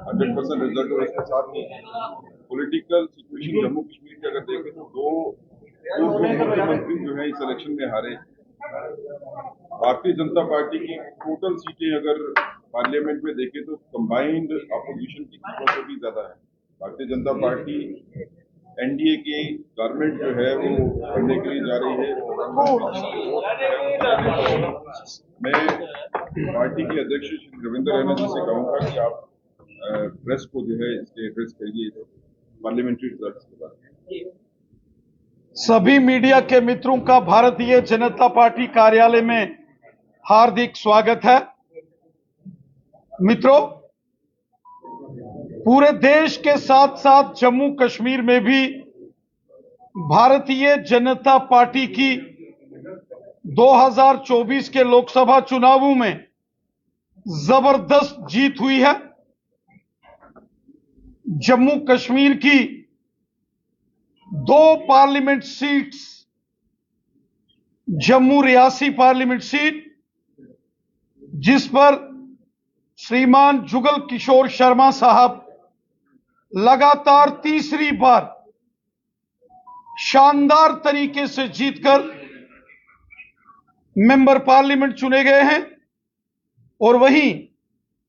100% result. और इसके साथ ही पॉलिटिकल सिचुएशन जम्मू कश्मीर की अगर देखें तो दो मुख्यमंत्री जो है इस इलेक्शन में हारे। भारतीय जनता पार्टी की टोटल सीटें अगर पार्लियामेंट में देखें तो कंबाइंड अपोजिशन की सीटों से भी ज्यादा है। भारतीय जनता पार्टी एनडीए की गवर्नमेंट जो है वो करने के लिए जा रही है। मैं पार्टी के अध्यक्ष श्री रविंद्र रैना जी से कहूंगा कि आप प्रेस को जो है इसके एड्रेस करिए पार्लियामेंट्री रिजल्ट के बाद। सभी मीडिया के मित्रों का भारतीय जनता पार्टी कार्यालय में हार्दिक स्वागत है। मित्रों, पूरे देश के साथ साथ जम्मू कश्मीर में भी भारतीय जनता पार्टी की 2024 के लोकसभा चुनावों में जबरदस्त जीत हुई है। जम्मू कश्मीर की 2 parliament seats, Jammu Reasi parliament seat जिस पर श्रीमान जुगल किशोर शर्मा साहब लगातार तीसरी बार शानदार तरीके से जीतकर मेंबर पार्लियामेंट चुने गए हैं, और वहीं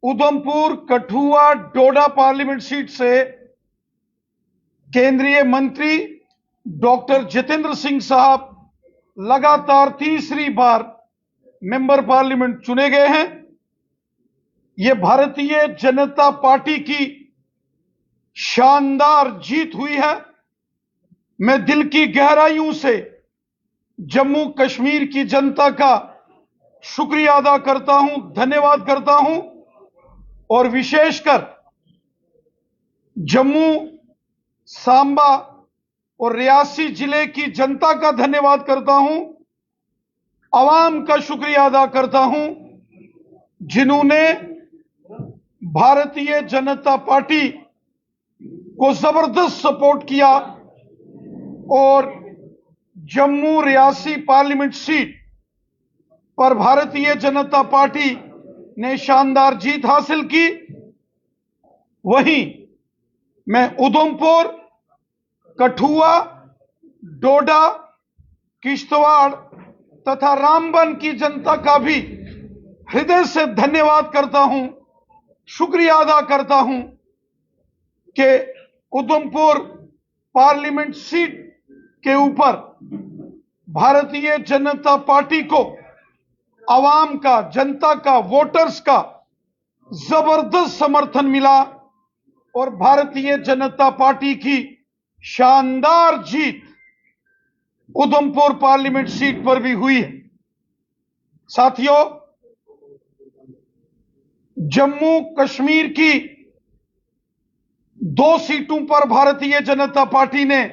उधमपुर, कठुआ, डोडा पार्लियामेंट सीट से केंद्रीय मंत्री डॉक्टर जितेंद्र सिंह साहब लगातार तीसरी बार मेंबर पार्लियामेंट चुने गए हैं। यह भारतीय जनता पार्टी की शानदार जीत हुई है। मैं दिल की गहराइयों से जम्मू कश्मीर की जनता का शुक्रिया अदा करता हूं, धन्यवाद करता हूं, और विशेषकर जम्मू, सांबा और रियासी जिले की जनता का धन्यवाद करता हूं, आवाम का शुक्रिया अदा करता हूं जिन्होंने भारतीय जनता पार्टी को जबरदस्त सपोर्ट किया और जम्मू रियासी पार्लियामेंट सीट पर भारतीय जनता पार्टी ने शानदार जीत हासिल की। वहीं मैं उधमपुर, कठुआ, डोडा, किश्तवाड़ तथा रामबन की जनता का भी हृदय से धन्यवाद करता हूं, शुक्रिया अदा करता हूं कि उधमपुर पार्लियामेंट सीट के ऊपर भारतीय जनता पार्टी को आवाम का, जनता का, वोटर्स का जबरदस्त समर्थन मिला और भारतीय जनता पार्टी की शानदार जीत उधमपुर पार्लियामेंट सीट पर भी हुई है। साथियों, जम्मू कश्मीर की 2 सीटों पर भारतीय जनता पार्टी ने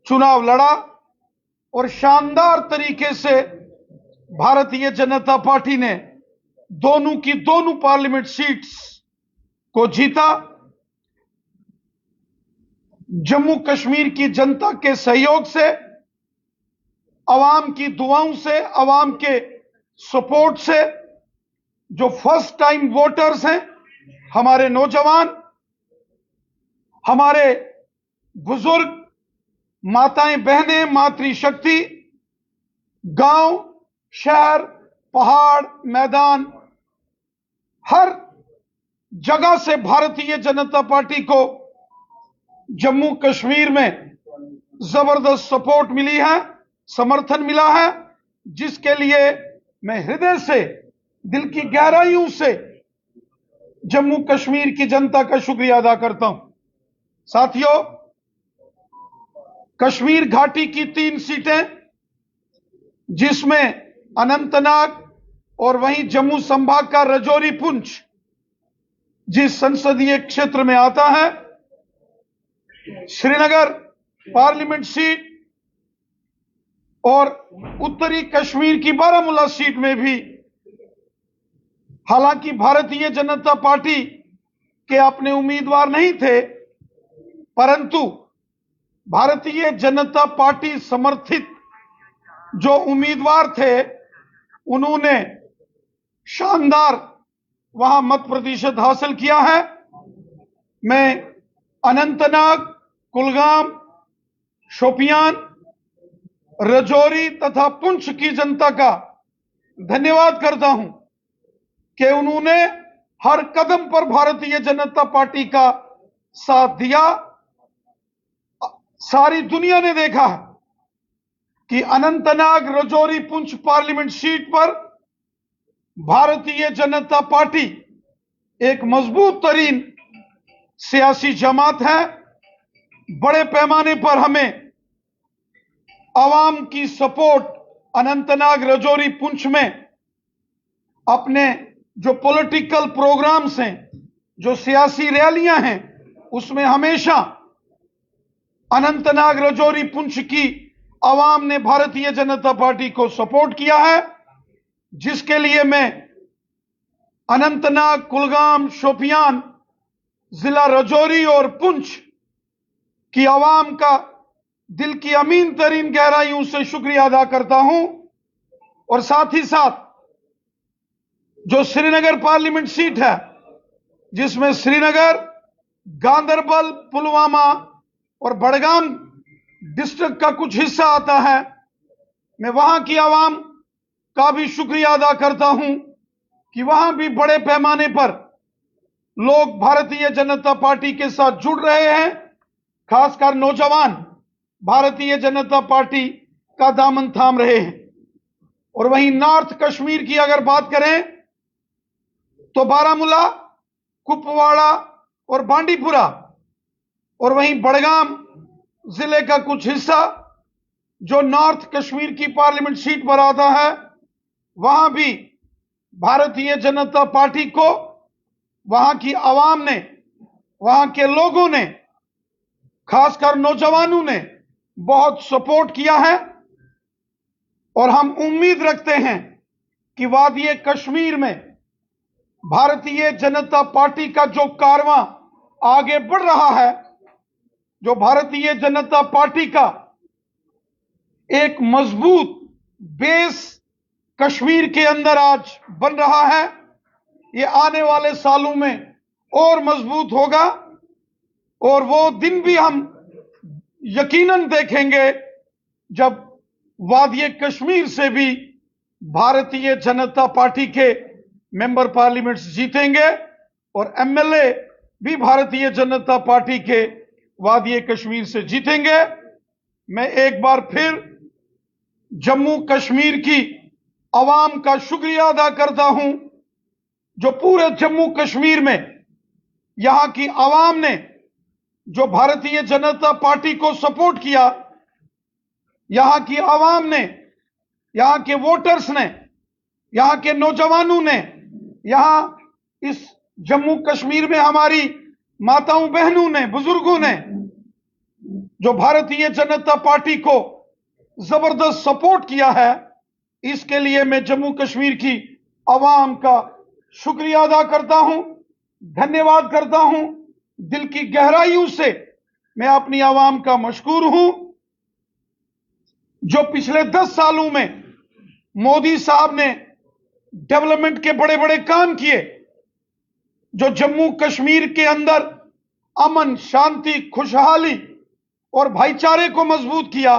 चुनाव लड़ा और शानदार तरीके से भारतीय जनता पार्टी ने दोनों की दोनों पार्लियामेंट सीट्स को जीता। जम्मू कश्मीर की जनता के सहयोग से, आवाम की दुआओं से, आवाम के सपोर्ट से, जो फर्स्ट टाइम वोटर्स हैं, हमारे नौजवान, हमारे बुजुर्ग, माताएं बहनें, मातृशक्ति, गांव, शहर, पहाड़, मैदान, हर जगह से भारतीय जनता पार्टी को जम्मू कश्मीर में जबरदस्त सपोर्ट मिली है, समर्थन मिला है, जिसके लिए मैं हृदय से, दिल की गहराइयों से जम्मू कश्मीर की जनता का शुक्रिया अदा करता हूं। साथियों, कश्मीर घाटी की 3 सीटें, जिसमें अनंतनाग और वहीं जम्मू संभाग का रजौरी पुंछ जिस संसदीय क्षेत्र में आता है, श्रीनगर पार्लियामेंट सीट और उत्तरी कश्मीर की बारामूला सीट में भी, हालांकि भारतीय जनता पार्टी के अपने उम्मीदवार नहीं थे, परंतु भारतीय जनता पार्टी समर्थित जो उम्मीदवार थे, उन्होंने शानदार वहां मत प्रतिशत हासिल किया है मैं अनंतनाग, कुलगाम, शोपियान, रजौरी तथा पुंछ की जनता का धन्यवाद करता हूं कि उन्होंने हर कदम पर भारतीय जनता पार्टी का साथ दिया। सारी दुनिया ने देखा है कि अनंतनाग, रजौरी, पुंछ पार्लियामेंट सीट पर भारतीय जनता पार्टी एक मजबूत तरीन सियासी जमात है। बड़े पैमाने पर हमें आवाम की सपोर्ट अनंतनाग, रजौरी, पुंछ में अपने जो पॉलिटिकल प्रोग्राम्स हैं, जो सियासी रैलियां हैं, उसमें हमेशा अनंतनाग, रजौरी, पुंछ की आवाम ने भारतीय जनता पार्टी को सपोर्ट किया है, जिसके लिए मैं अनंतनाग, कुलगाम, शोपियान, जिला रजौरी और पुंछ की आवाम का दिल की अमीन तरीन गहराइयों से शुक्रिया अदा करता हूं। और साथ ही साथ जो श्रीनगर पार्लियामेंट सीट है, जिसमें श्रीनगर, गांदरबल, पुलवामा और बड़गाम डिस्ट्रिक्ट का कुछ हिस्सा आता है, मैं वहां की आवाम का भी शुक्रिया अदा करता हूं कि वहां भी बड़े पैमाने पर लोग भारतीय जनता पार्टी के साथ जुड़ रहे हैं, खासकर नौजवान भारतीय जनता पार्टी का दामन थाम रहे हैं। और वहीं नॉर्थ कश्मीर की अगर बात करें तो बारामूला, कुपवाड़ा और बांडीपुरा और वहीं बड़गाम जिले का कुछ हिस्सा जो नॉर्थ कश्मीर की पार्लियामेंट सीट पर आता है, वहां भी भारतीय जनता पार्टी को वहां की आवाम ने, वहां के लोगों ने, खासकर नौजवानों ने बहुत सपोर्ट किया है। और हम उम्मीद रखते हैं कि वादी कश्मीर में भारतीय जनता पार्टी का जो कारवां आगे बढ़ रहा है, जो भारतीय जनता पार्टी का एक मजबूत बेस कश्मीर के अंदर आज बन रहा है, ये आने वाले सालों में और मजबूत होगा। और वो दिन भी हम यकीनन देखेंगे जब वादी कश्मीर से भी भारतीय जनता पार्टी के मेंबर पार्लियामेंट्स जीतेंगे और एमएलए भी भारतीय जनता पार्टी के वादी कश्मीर से जीतेंगे। मैं एक बार फिर जम्मू कश्मीर की आवाम का शुक्रिया अदा करता हूं, जो पूरे जम्मू कश्मीर में यहां की आवाम ने जो भारतीय जनता पार्टी को सपोर्ट किया, यहां की आवाम ने, यहां के वोटर्स ने, यहां के नौजवानों ने, यहां इस जम्मू कश्मीर में हमारी माताओं बहनों ने, बुजुर्गों ने जो भारतीय जनता पार्टी को जबरदस्त सपोर्ट किया है, इसके लिए मैं जम्मू कश्मीर की आवाम का शुक्रिया अदा करता हूं, धन्यवाद करता हूं। दिल की गहराइयों से मैं अपनी आवाम का मशकूर हूं, जो पिछले 10 सालों में मोदी साहब ने डेवलपमेंट के बड़े बड़े काम किए, जो जम्मू कश्मीर के अंदर अमन, शांति, खुशहाली और भाईचारे को मजबूत किया,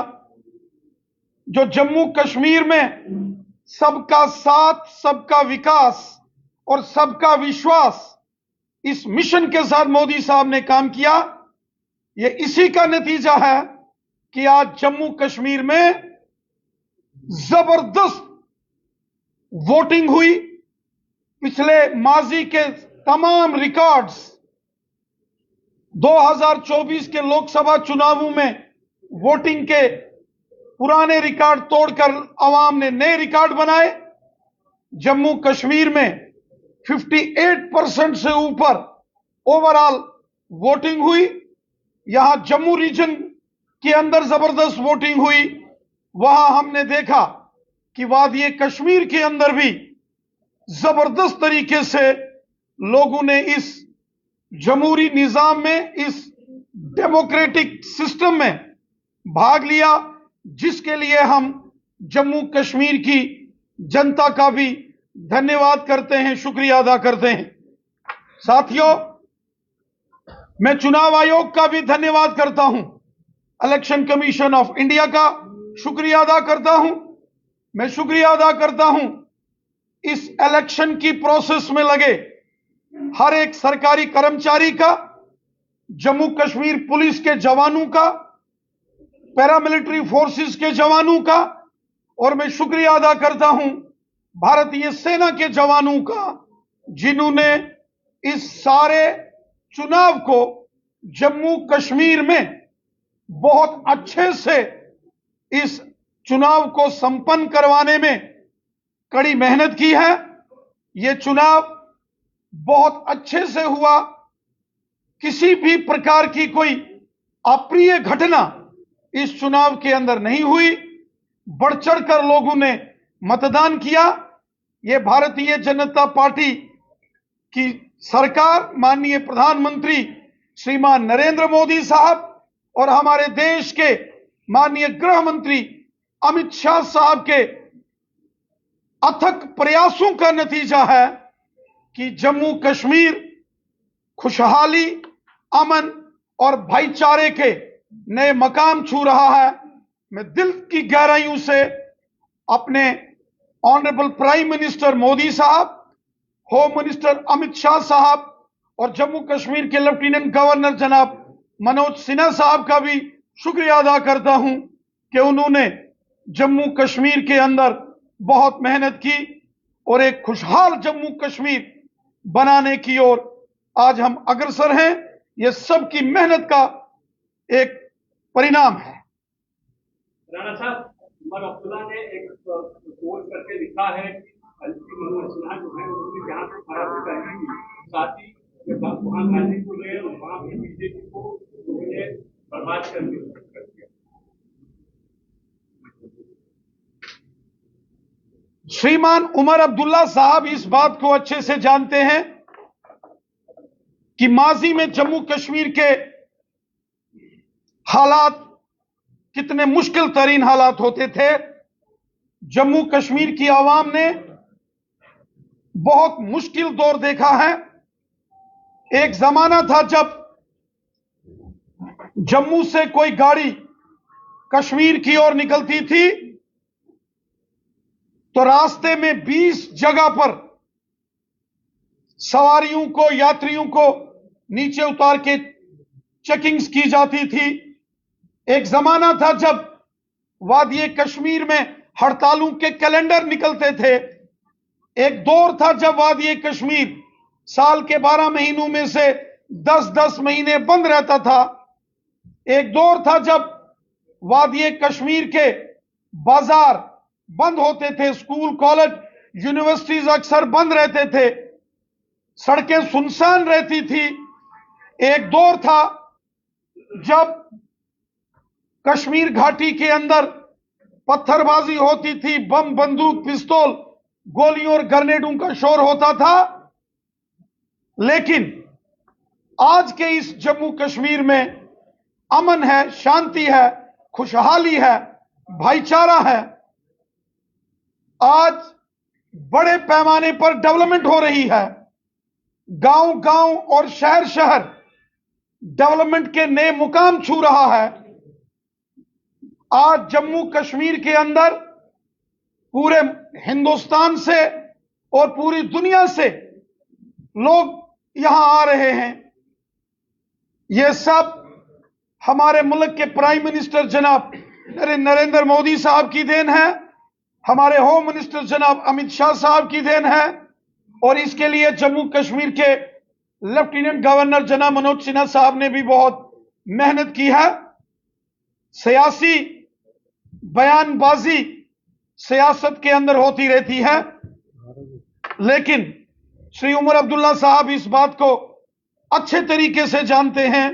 जो जम्मू कश्मीर में सबका साथ, सबका विकास और सबका विश्वास, इस मिशन के साथ मोदी साहब ने काम किया। ये इसी का नतीजा है कि आज जम्मू कश्मीर में जबरदस्त वोटिंग हुई। पिछले माजी के तमाम रिकॉर्ड्स 2024 के लोकसभा चुनावों में वोटिंग के पुराने रिकॉर्ड तोड़कर आवाम ने नए रिकॉर्ड बनाए। जम्मू कश्मीर में 58% से ऊपर ओवरऑल वोटिंग हुई। यहां जम्मू रीजन के अंदर जबरदस्त वोटिंग हुई। वहां हमने देखा कि वादी कश्मीर के अंदर भी जबरदस्त तरीके से लोगों ने इस जमहूरी निजाम में, इस डेमोक्रेटिक सिस्टम में भाग लिया, जिसके लिए हम जम्मू कश्मीर की जनता का भी धन्यवाद करते हैं, शुक्रिया अदा करते हैं। साथियों, मैं चुनाव आयोग का भी धन्यवाद करता हूं, इलेक्शन कमीशन ऑफ इंडिया का शुक्रिया अदा करता हूं। मैं शुक्रिया अदा करता हूं इस इलेक्शन की प्रोसेस में लगे हर एक सरकारी कर्मचारी का, जम्मू कश्मीर पुलिस के जवानों का, पैरामिलिट्री फोर्सेस के जवानों का, और मैं शुक्रिया अदा करता हूं भारतीय सेना के जवानों का, जिन्होंने इस सारे चुनाव को जम्मू कश्मीर में बहुत अच्छे से इस चुनाव को संपन्न करवाने में कड़ी मेहनत की है। यह चुनाव बहुत अच्छे से हुआ, किसी भी प्रकार की कोई अप्रिय घटना इस चुनाव के अंदर नहीं हुई। बढ़ चढ़कर लोगों ने मतदान किया। यह भारतीय जनता पार्टी की सरकार, माननीय प्रधानमंत्री श्रीमान नरेंद्र मोदी साहब और हमारे देश के माननीय गृह मंत्री अमित शाह साहब के अथक प्रयासों का नतीजा है कि जम्मू कश्मीर खुशहाली, अमन और भाईचारे के नए मकाम छू रहा है। मैं दिल की गहराइयों से अपने ऑनरेबल प्राइम मिनिस्टर मोदी साहब, होम मिनिस्टर अमित शाह साहब और जम्मू कश्मीर के लेफ्टिनेंट गवर्नर जनाब मनोज सिन्हा साहब का भी शुक्रिया अदा करता हूं कि उन्होंने जम्मू कश्मीर के अंदर बहुत मेहनत की और एक खुशहाल जम्मू कश्मीर बनाने की ओर आज हम अग्रसर हैं। यह सबकी मेहनत का एक परिणाम है। राणा साहब, उमर अब्दुल्ला ने एक पोस्ट करके लिखा है कि मनोज सिन्हा जो है उन्होंने यहाँ पे खराबी करेगी, साथ ही वहाँ गाजीपुर गए और वहाँ पे बीजेपी को उन्होंने बर्बाद कर दिया। श्रीमान उमर अब्दुल्ला साहब इस बात को अच्छे से जानते हैं कि माजी में जम्मू कश्मीर के हालात कितने मुश्किल तरीन हालात होते थे। जम्मू कश्मीर की आवाम ने बहुत मुश्किल दौर देखा है। एक जमाना था जब जम्मू से कोई गाड़ी कश्मीर की ओर निकलती थी तो रास्ते में 20 जगह पर सवारियों को, यात्रियों को नीचे उतार के चेकिंग्स की जाती थी। एक जमाना था जब वादी कश्मीर में हड़तालों के कैलेंडर निकलते थे। एक दौर था जब वादी कश्मीर साल के 12 महीनों में से 10-10 महीने बंद रहता था। एक दौर था जब वादी कश्मीर के बाजार बंद होते थे, स्कूल, कॉलेज, यूनिवर्सिटीज अक्सर बंद रहते थे, सड़कें सुनसान रहती थी। एक दौर था जब कश्मीर घाटी के अंदर पत्थरबाजी होती थी, बम, बंदूक, पिस्तौल, गोलियों और ग्रेनेडों का शोर होता था। लेकिन आज के इस जम्मू कश्मीर में अमन है, शांति है, खुशहाली है, भाईचारा है। आज बड़े पैमाने पर डेवलपमेंट हो रही है। गांव गांव और शहर शहर डेवलपमेंट के नए मुकाम छू रहा है। आज जम्मू कश्मीर के अंदर पूरे हिंदुस्तान से और पूरी दुनिया से लोग यहां आ रहे हैं। यह सब हमारे मुल्क के प्राइम मिनिस्टर जनाब नरेंद्र मोदी साहब की देन है, हमारे होम मिनिस्टर जनाब अमित शाह साहब की देन है, और इसके लिए जम्मू कश्मीर के लेफ्टिनेंट गवर्नर जनाब मनोज सिन्हा साहब ने भी बहुत मेहनत की है। सियासी बयानबाजी सियासत के अंदर होती रहती है, लेकिन श्री उमर अब्दुल्ला साहब इस बात को अच्छे तरीके से जानते हैं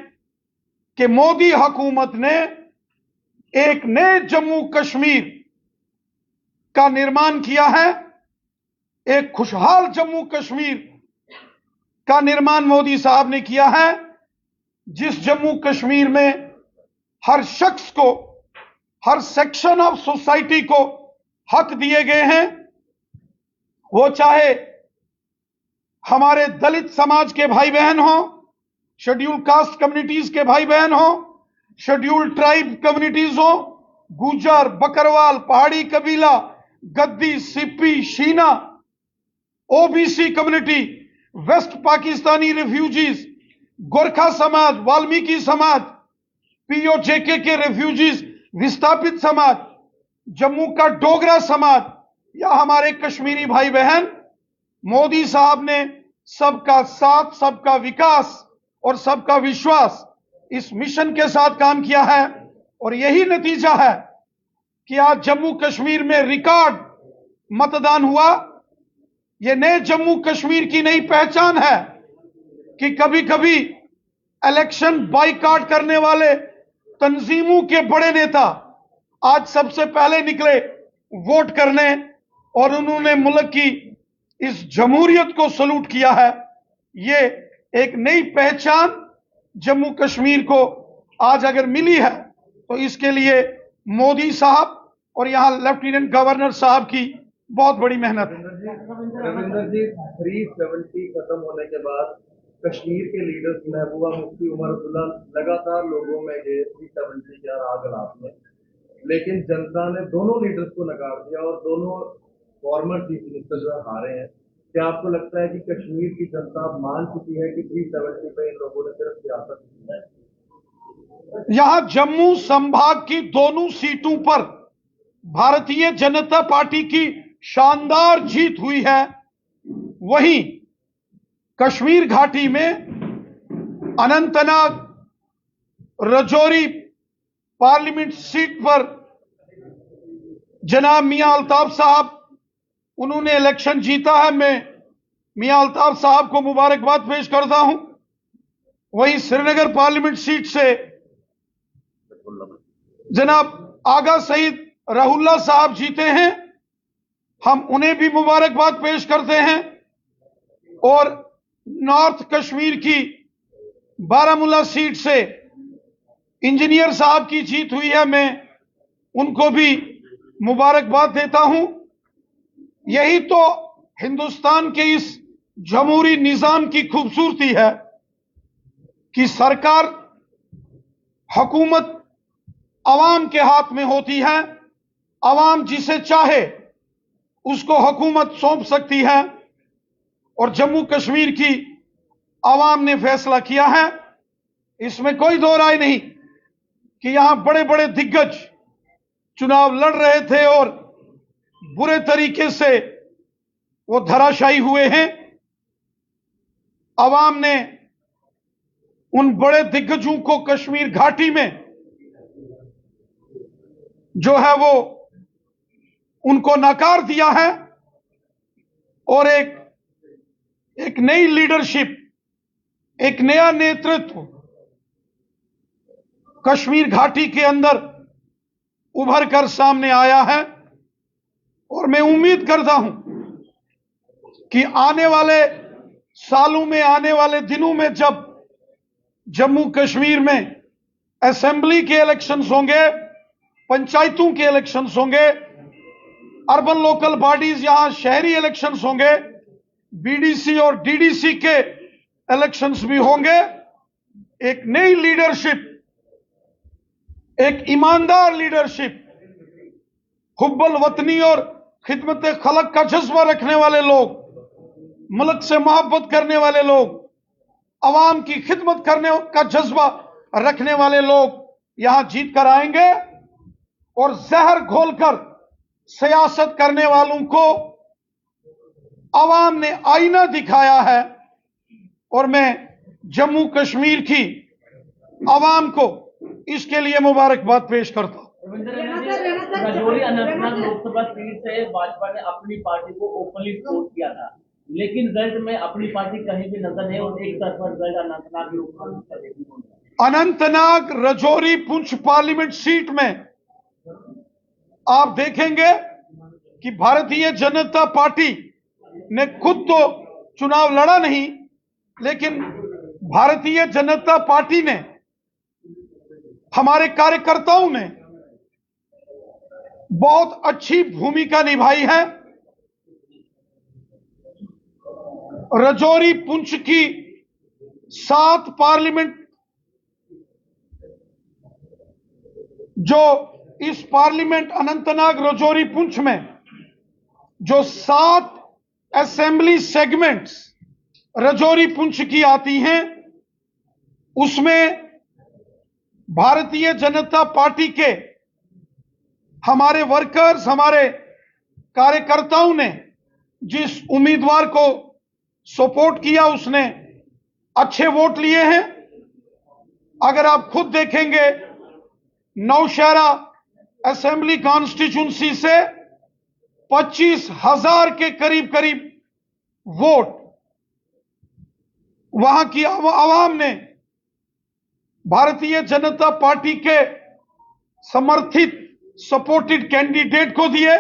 कि मोदी हुकूमत ने एक नए जम्मू कश्मीर का निर्माण किया है। एक खुशहाल जम्मू कश्मीर का निर्माण मोदी साहब ने किया है, जिस जम्मू कश्मीर में हर शख्स को, हर सेक्शन ऑफ सोसाइटी को हक दिए गए हैं। वो चाहे हमारे दलित समाज के भाई बहन हों, शेड्यूल कास्ट कम्युनिटीज के भाई बहन हो, शेड्यूल ट्राइब कम्युनिटीज हो, गुजर, बकरवाल, पहाड़ी कबीला, Gaddi, Sippi, Shina, OBC community, west Pakistani refugees, Gorkha समाज, वाल्मीकि समाज, पीओजेके के रिफ्यूजीज, विस्थापित समाज, जम्मू का डोगरा समाज या हमारे कश्मीरी भाई बहन, मोदी साहब ने सबका साथ, सबका विकास और सबका विश्वास इस मिशन के साथ काम किया है और यही नतीजा है कि आज जम्मू कश्मीर में रिकॉर्ड मतदान हुआ। यह नए जम्मू कश्मीर की नई पहचान है कि कभी कभी इलेक्शन बाइकआउट करने वाले तंजीमों के बड़े नेता आज सबसे पहले निकले वोट करने और उन्होंने मुल्क की इस जमहूरियत को सलूट किया है। ये एक नई पहचान जम्मू कश्मीर को आज अगर मिली है तो इसके लिए मोदी साहब और यहां लेफ्टिनेंट गवर्नर साहब की बहुत बड़ी मेहनत है। रविंदर जी, 370 खत्म होने के बाद कश्मीर के लीडर्स महबूबा मुफ्ती, उमर अब्दुल्ला लगातार लोगों में ये 370 का राग अलाप में, लेकिन जनता ने दोनों लीडर्स को नकार दिया और दोनों फॉर्मर चीफ मिनिस्टर जो हारे हैं। क्या आपको लगता है कि कश्मीर की जनता मान चुकी है कि 370 पे इन लोगों ने सिर्फ सियासत की है? यहां जम्मू संभाग की दोनों सीटों पर भारतीय जनता पार्टी की शानदार जीत हुई है। वहीं कश्मीर घाटी में अनंतनाग, रजौरी पार्लियामेंट सीट पर जनाब मियां अल्ताफ साहब उन्होंने इलेक्शन जीता है। मैं मियां अल्ताफ साहब को मुबारकबाद पेश करता हूं। वहीं श्रीनगर पार्लियामेंट सीट से जनाब आगा सईद रहुल्ला साहब जीते हैं, हम उन्हें भी मुबारकबाद पेश करते हैं। और नॉर्थ कश्मीर की बारामूला सीट से इंजीनियर साहब की जीत हुई है, मैं उनको भी मुबारकबाद देता हूं। यही तो हिंदुस्तान के इस जमहूरी निजाम की खूबसूरती है कि सरकार, हुकूमत अवाम के हाथ में होती है। अवाम जिसे चाहे उसको हुकूमत सौंप सकती है और जम्मू कश्मीर की अवाम ने फैसला किया है। इसमें कोई दो राय नहीं कि यहां बड़े बड़े दिग्गज चुनाव लड़ रहे थे और बुरे तरीके से वो धराशायी हुए हैं। अवाम ने उन बड़े दिग्गजों को कश्मीर घाटी में जो है वो उनको नकार दिया है और एक नई लीडरशिप, एक नया नेतृत्व कश्मीर घाटी के अंदर उभर कर सामने आया है। और मैं उम्मीद करता हूं कि आने वाले सालों में, आने वाले दिनों में जब जम्मू कश्मीर में असेंबली के इलेक्शंस होंगे, पंचायतों के इलेक्शंस होंगे, अर्बन लोकल बॉडीज यहां शहरी इलेक्शंस होंगे, बीडीसी और डीडीसी के इलेक्शंस भी होंगे, एक नई लीडरशिप, एक ईमानदार लीडरशिप, हुब्बुल वतनी और खिदमत खलक का जज्बा रखने वाले लोग, मुल्क से मोहब्बत करने वाले लोग, अवाम की खिदमत करने का जज्बा रखने वाले लोग यहां जीत कर आएंगे और जहर घोलकर सियासत करने वालों को अवाम ने आईना दिखाया है। और मैं जम्मू कश्मीर की अवाम को इसके लिए मुबारकबाद पेश करता हूं। रजौरी अनंतनाग लोकसभा सीट से भाजपा ने अपनी पार्टी को ओपनली सपोर्ट किया था, लेकिन रिजल्ट में अपनी पार्टी कहीं भी नजर नहीं और एक तरफा result Anantnag Lok Sabha, Anantnag, Rajouri, Poonch parliament seat में आप देखेंगे कि भारतीय जनता पार्टी ने खुद तो चुनाव लड़ा नहीं, लेकिन भारतीय जनता पार्टी ने, हमारे कार्यकर्ताओं ने बहुत अच्छी भूमिका निभाई है। रजौरी पुंछ की 7 पार्लियामेंट, जो इस पार्लियामेंट अनंतनाग राजौरी पुंछ में जो 7 असेंबली सेगमेंट्स राजौरी पुंछ की आती हैं, उसमें भारतीय जनता पार्टी के हमारे वर्कर्स, हमारे कार्यकर्ताओं ने जिस उम्मीदवार को सपोर्ट किया उसने अच्छे वोट लिए हैं। अगर आप खुद देखेंगे, नौशहरा असेंबली कॉन्स्टिट्यूंसी से 25,000 के करीब करीब वोट वहां की आवाम ने भारतीय जनता पार्टी के समर्थित सपोर्टेड कैंडिडेट को दिए।